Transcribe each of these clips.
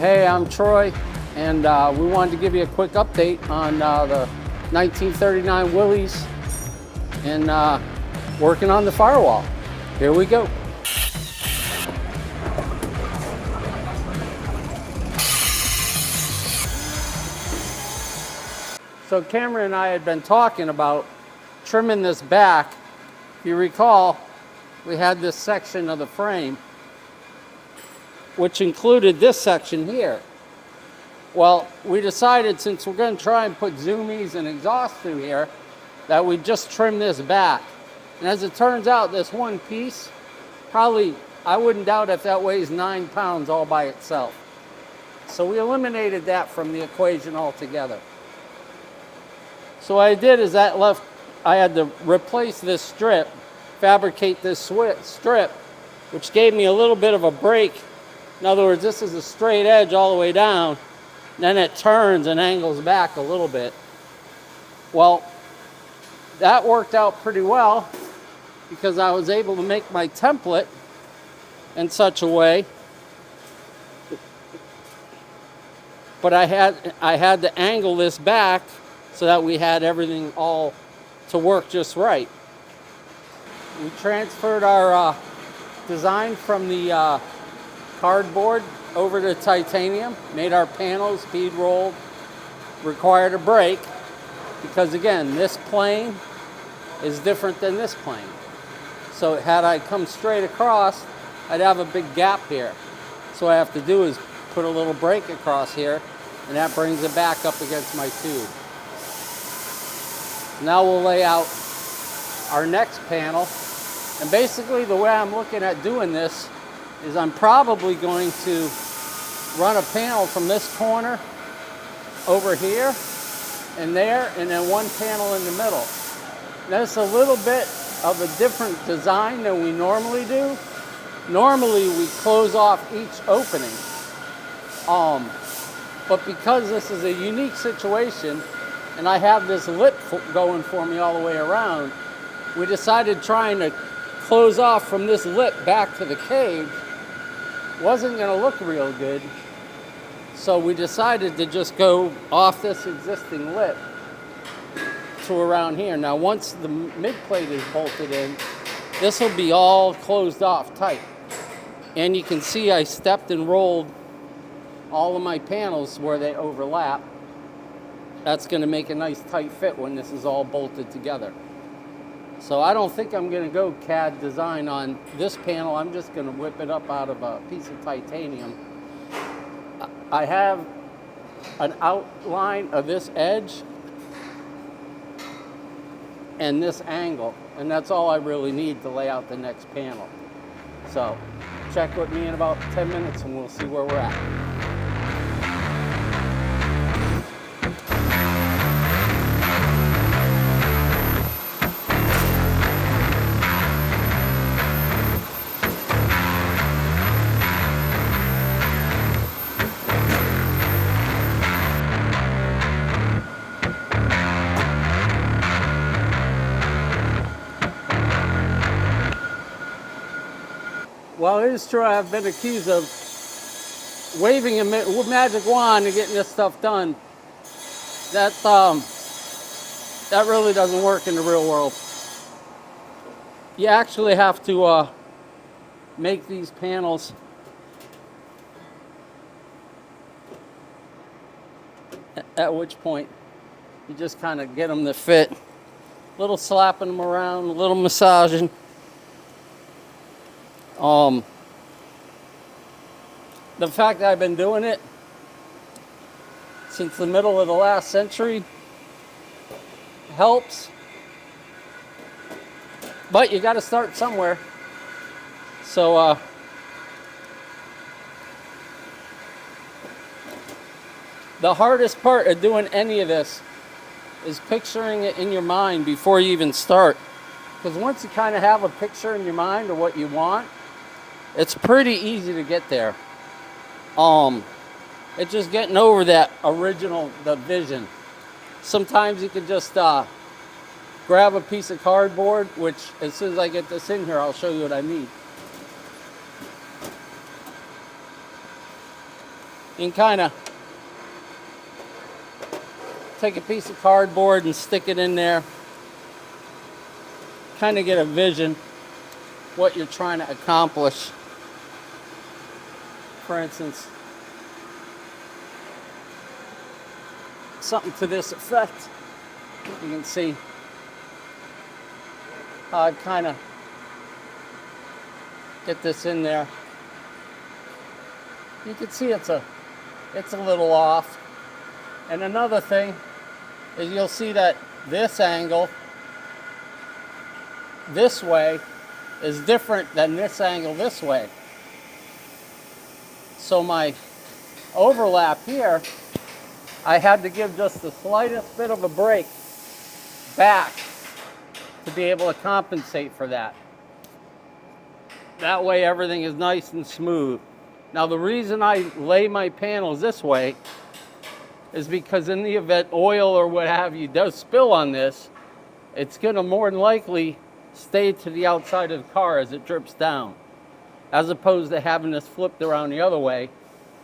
Hey, I'm Troy, and we wanted to give you a quick update on the 1939 Willys and working on the firewall. Here we go. So Cameron and I had been talking about trimming this back. If you recall, we had this section of the frame which included this section here. Well, we decided, since we're going to try and put zoomies and exhaust through here, that we just trim this back. And as it turns out, this one piece, probably, I wouldn't doubt if that weighs 9 pounds all by itself. So we eliminated that from the equation altogether. So what I did is I had to replace this strip, fabricate this strip, which gave me a little bit of a break. In other words, this is a straight edge all the way down, then it turns and angles back a little bit. Well, that worked out pretty well because I was able to make my template in such a way, but I had to angle this back so that we had everything all to work just right. We transferred our design from the cardboard over to titanium, made our panels bead rolled, required a brake, because again, this plane is different than this plane. So had I come straight across, I'd have a big gap here. So what I have to do is put a little brake across here, and that brings it back up against my tube. Now we'll lay out our next panel, and basically the way I'm looking at doing this is I'm probably going to run a panel from this corner over here and there, and then one panel in the middle. That's a little bit of a different design than we normally do. Normally we close off each opening, but because this is a unique situation and I have this lip going for me all the way around, we decided trying to close off from this lip back to the cage wasn't going to look real good. So we decided to just go off this existing lip to around here. Now once the mid plate is bolted in, this will be all closed off tight. And you can see I stepped and rolled all of my panels where they overlap. That's going to make a nice tight fit when this is all bolted together. So I don't think I'm going to go CAD design on this panel. I'm just going to whip it up out of a piece of titanium. I have an outline of this edge and this angle, and that's all I really need to lay out the next panel. So check with me in about 10 minutes and we'll see where we're at. Well, it is true I've been accused of waving a magic wand and getting this stuff done. That really doesn't work in the real world. You actually have to make these panels at which point you just kind of get them to fit. A little slapping them around, a little massaging. The fact that I've been doing it since the middle of the last century helps, but you got to start somewhere. So the hardest part of doing any of this is picturing it in your mind before you even start, because once you kind of have a picture in your mind of what you want, it's pretty easy to get there. It's just getting over that the vision. Sometimes you can just grab a piece of cardboard, which as soon as I get this in here, I'll show you what I mean. You can kind of take a piece of cardboard and stick it in there. Kind of get a vision what you're trying to accomplish. For instance, something to this effect. You can see how I'd kind of get this in there. You can see it's a little off. And another thing is you'll see that this angle this way is different than this angle this way. So my overlap here, I had to give just the slightest bit of a break back to be able to compensate for that. That way everything is nice and smooth. Now the reason I lay my panels this way is because in the event oil or what have you does spill on this, it's going to more than likely stay to the outside of the car as it drips down, as opposed to having this flipped around the other way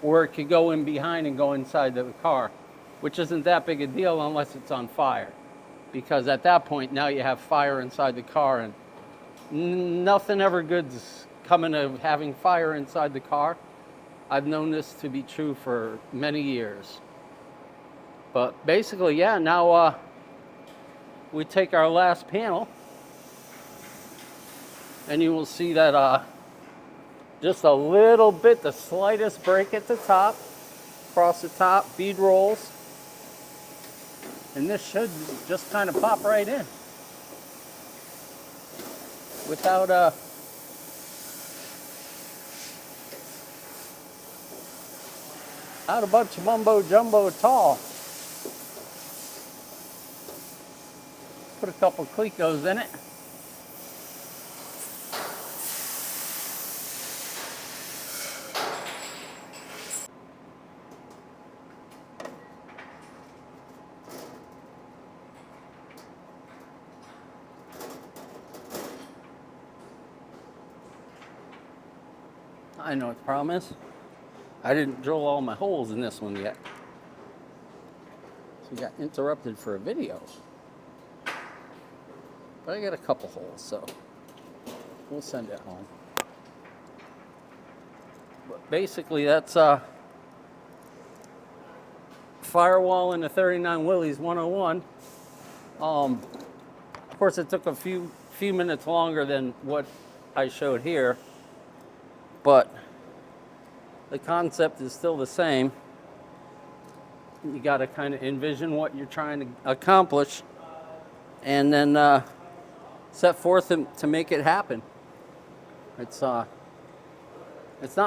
where it could go in behind and go inside the car, which isn't that big a deal unless it's on fire, because at that point now you have fire inside the car, and nothing ever good's coming of having fire inside the car. I've known this to be true for many years. But basically, yeah, now we take our last panel, and you will see that just a little bit, the slightest break at the top, across the top, bead rolls. And this should just kind of pop right in without a bunch of mumbo jumbo at all. Put a couple Clecos in it. I know what the problem is. I didn't drill all my holes in this one yet. So we got interrupted for a video. But I got a couple holes, so we'll send it home. But basically that's firewall in the 39 Willys 101. Of course it took a few minutes longer than what I showed here, but the concept is still the same. You got to kind of envision what you're trying to accomplish and then set forth to make it happen. It's not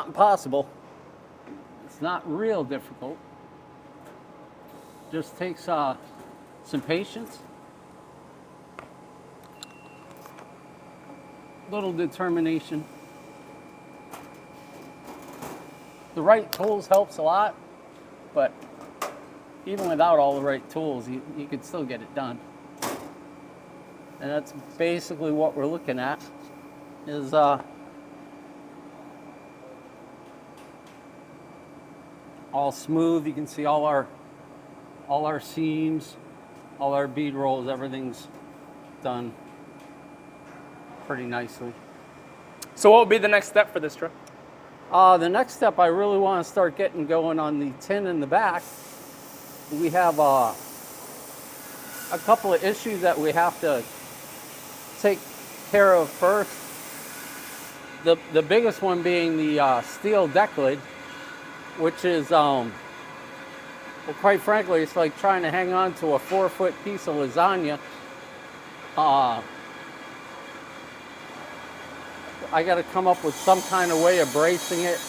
impossible. It's not real difficult. Just takes some patience, little determination. The right tools helps a lot, but even without all the right tools, you could still get it done. And that's basically what we're looking at, is all smooth. You can see all our seams, all our bead rolls, everything's done pretty nicely. So what would be the next step for this truck? The next step, I really want to start getting going on the tin in the back. We have a couple of issues that we have to take care of first. The biggest one being the steel deck lid, which is, well, quite frankly, it's like trying to hang on to a 4-foot piece of lasagna. I got to come up with some kind of way of bracing it,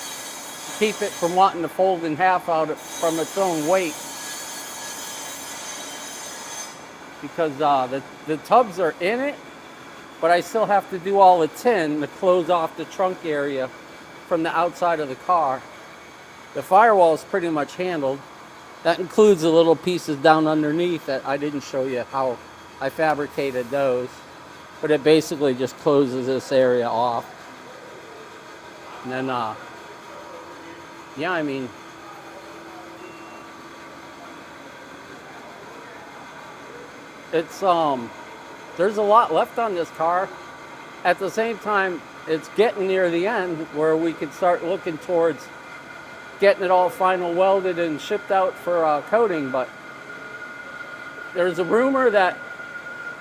keep it from wanting to fold in half out from its own weight. Because the tubs are in it, but I still have to do all the tin to close off the trunk area from the outside of the car. The firewall is pretty much handled. That includes the little pieces down underneath that I didn't show you how I fabricated those. But it basically just closes this area off. And then, yeah, I mean, it's there's a lot left on this car. At the same time, it's getting near the end where we could start looking towards getting it all final welded and shipped out for coating. But there's a rumor that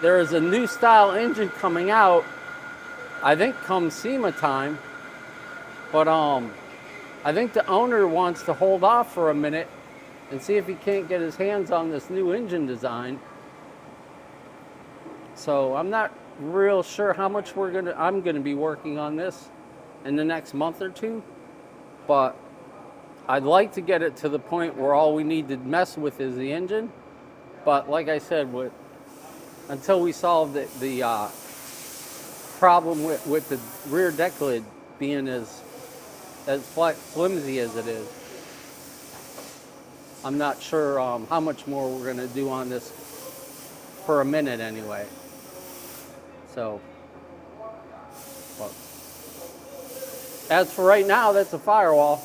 there is a new style engine coming out, I think come SEMA time. But I think the owner wants to hold off for a minute and see if he can't get his hands on this new engine design. So I'm not real sure how much I'm gonna be working on this in the next month or two, but I'd like to get it to the point where all we need to mess with is the engine. But like I said, until we solve the problem with the rear deck lid being as flimsy as it is, I'm not sure how much more we're gonna do on this for a minute anyway. So, but as for right now, that's a firewall.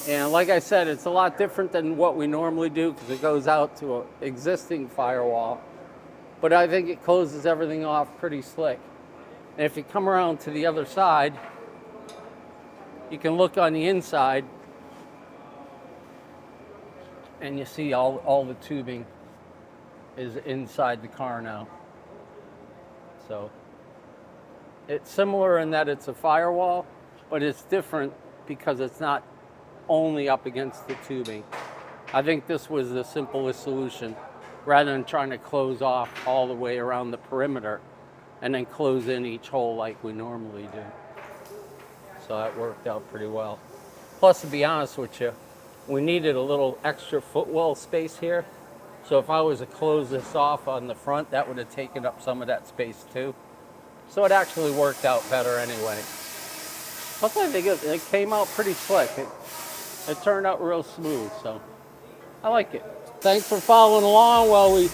And like I said, it's a lot different than what we normally do because it goes out to an existing firewall. But I think it closes everything off pretty slick. And if you come around to the other side, you can look on the inside and you see all the tubing is inside the car now. So it's similar in that it's a firewall, but it's different because it's not only up against the tubing. I think this was the simplest solution rather than trying to close off all the way around the perimeter and then close in each hole like we normally do. So that worked out pretty well. Plus, to be honest with you, we needed a little extra footwell space here. So if I was to close this off on the front, that would have taken up some of that space too. So it actually worked out better anyway. Plus I think it came out pretty slick. It turned out real smooth, so I like it. Thanks for following along while we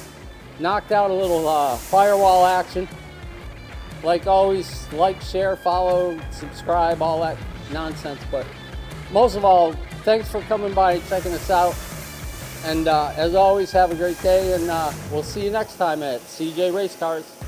knocked out a little firewall action. Like always, like, share, follow, subscribe, all that nonsense. But most of all, thanks for coming by and checking us out. And as always, have a great day, and we'll see you next time at CJ Race Cars.